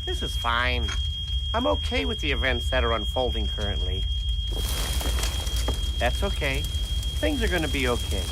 This is fine. I'm okay with the events that are unfolding currently. That's okay. Things are gonna be okay.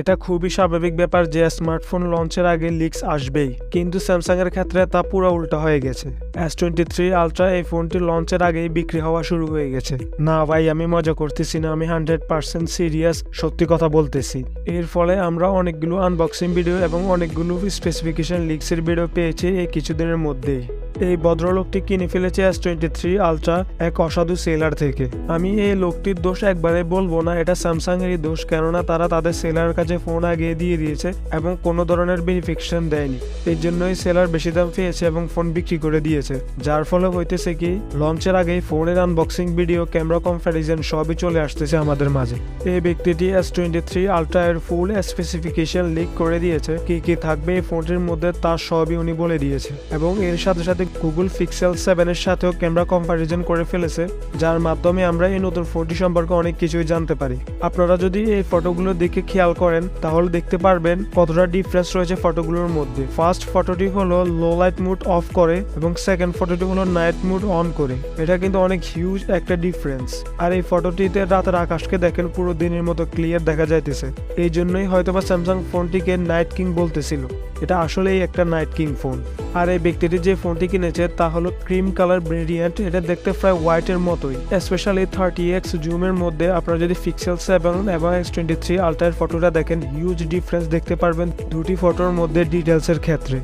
এটা খুবই স্বাভাবিক ব্যাপার যে smartphone লঞ্চের আগে লিকস আসবেই, কিন্তু স্যামসাং এর ক্ষেত্রে তা পুরো উল্টো হয়ে গেছে। S23 আলট্রা এই ফোনটি লঞ্চের আগেই বিক্রি হওয়া শুরু হয়ে গেছে। না ভাই, আমি মজা করতেছি না, আমি 100% সিরিয়াস, সত্যি কথা বলতেছি। এর ফলে আমরা অনেকগুলো আনবক্সিং ভিডিও এবং অনেকগুলো স্পেসিফিকেশন লিকসের ভিডিও পেয়েছি এই কিছুদিনের মধ্যেই। এই ভদ্রলোকটি কিনে ফেলেছে S23 আলট্রা এক অসাধু সেলার থেকে। আমি এই লোকটির দোষ একবারে বলবো না, এটা স্যামসাং এরই দোষ, কেননা তারা তাদের সেলারের কাছে ফোন আগিয়ে দিয়ে দিয়েছে এবং কোনো ধরনের ভেরিফিকেশন দেয়নি। এর জন্যই সেলার বেশি দাম পেয়েছে এবং ফোন বিক্রি করে দিয়েছে, যার ফলে হইতেছে কি লঞ্চের আগেই ফোনের আনবক্সিং ভিডিও, ক্যামেরা কম্প্যারিজন সবই চলে আসতেছে আমাদের মাঝে। এই ব্যক্তিটি S23 আলট্রা এর ফুল স্পেসিফিকেশন লিক করে দিয়েছে, কি কি থাকবে এই ফোনটির মধ্যে তার সবই উনি বলে দিয়েছে এবং এর সাথে সাথে গুগল পিক্সেল 7 এর সাথেও ক্যামেরা কম্প্যারিজন করে ফেলেছে, যার মাধ্যমে আমরা এই নতুন ফোনটি সম্পর্কে অনেক কিছুই জানতে পারি। আপনারা যদি এই ফটোগুলোর দিকে খেয়াল করেন তাহলে দেখতে পারবেন কতটা ডিফারেন্স রয়েছে ফটোগুলোর মধ্যে। ফার্স্ট ফটোটি হলো লো লাইট মুড অফ করে এবং সেকেন্ড ফটোটি হলো নাইট মুড অন করে। এটা কিন্তু অনেক হিউজ একটা ডিফারেন্স। আর এই ফটোটিতে রাতের আকাশকে দেখেন পুরো দিনের মতো ক্লিয়ার দেখা যাইতেছে। এই জন্যই হয়তোবা স্যামসাং ফোনটিকে নাইট কিং বলতেছিল। এটা আসলেই একটা নাইট কিং ফোন। আর এই ব্যক্তিটি যে ফোনটি কিনেছে তা হলো ক্রিম কালার ভেরিয়েন্ট। এটা দেখতে প্রায় হোয়াইটের মতোই, স্পেশালি 30x জুমের মধ্যে আপনারা যদি পিক্সেল 7 এবং S23 আলট্রার ফটোটা দেখেন, হিউজ ডিফারেন্স দেখতে পারবেন দুটি ফটোর মধ্যে ডিটেলসের ক্ষেত্রে।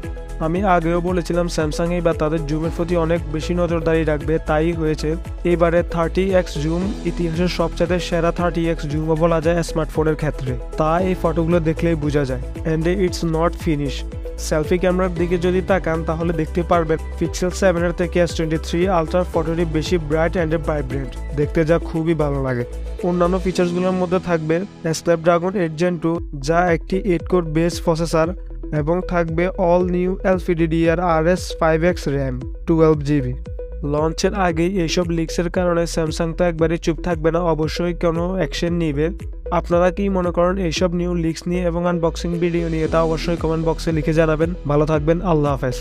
আমি আগেও বলেছিলাম স্যামসাং এইবার তাদের জুমের প্রতি অনেক বেশি নজরদারি রাখবে, তাই হয়েছে। এবারে 30x জুম ইতিহাসের সবচেয়ে সেরা 30x জুমও বলা যায় স্মার্টফোনের ক্ষেত্রে, তা এই ফটোগুলো দেখলেই বোঝা যায়। And it's not finish. Selfie ক্যামেরার দিকে যদি তাকান তাহলে দেখতে পারবেন পিক্সেল 7 এর থেকে S23 আলট্রার ফটোটি বেশি ব্রাইট অ্যান্ড ভাইব্রেন্ট, দেখতে যা খুবই ভালো লাগে। অন্যান্য ফিচার্সগুলোর মধ্যে থাকবে স্ন্যাপড্রাগন 8 Gen 2, যা একটি 8 কোর বেস প্রসেসর, এবং থাকবে all new LPDDR/RS 5X RAM 12GB। লঞ্চের আগেই এইসব লিক্সের কারণে স্যামসাং তো একবারই চুপ থাকবে না, অবশ্যই কোনো অ্যাকশন নিবে। আপনারা কি মনে করেন এইসব নিউ লিক্স নিয়ে এবং আনবক্সিং ভিডিও নিয়ে, তা অবশ্যই কমেন্ট বক্সে লিখে জানাবেন। ভালো থাকবেন, আল্লাহ হাফেজ।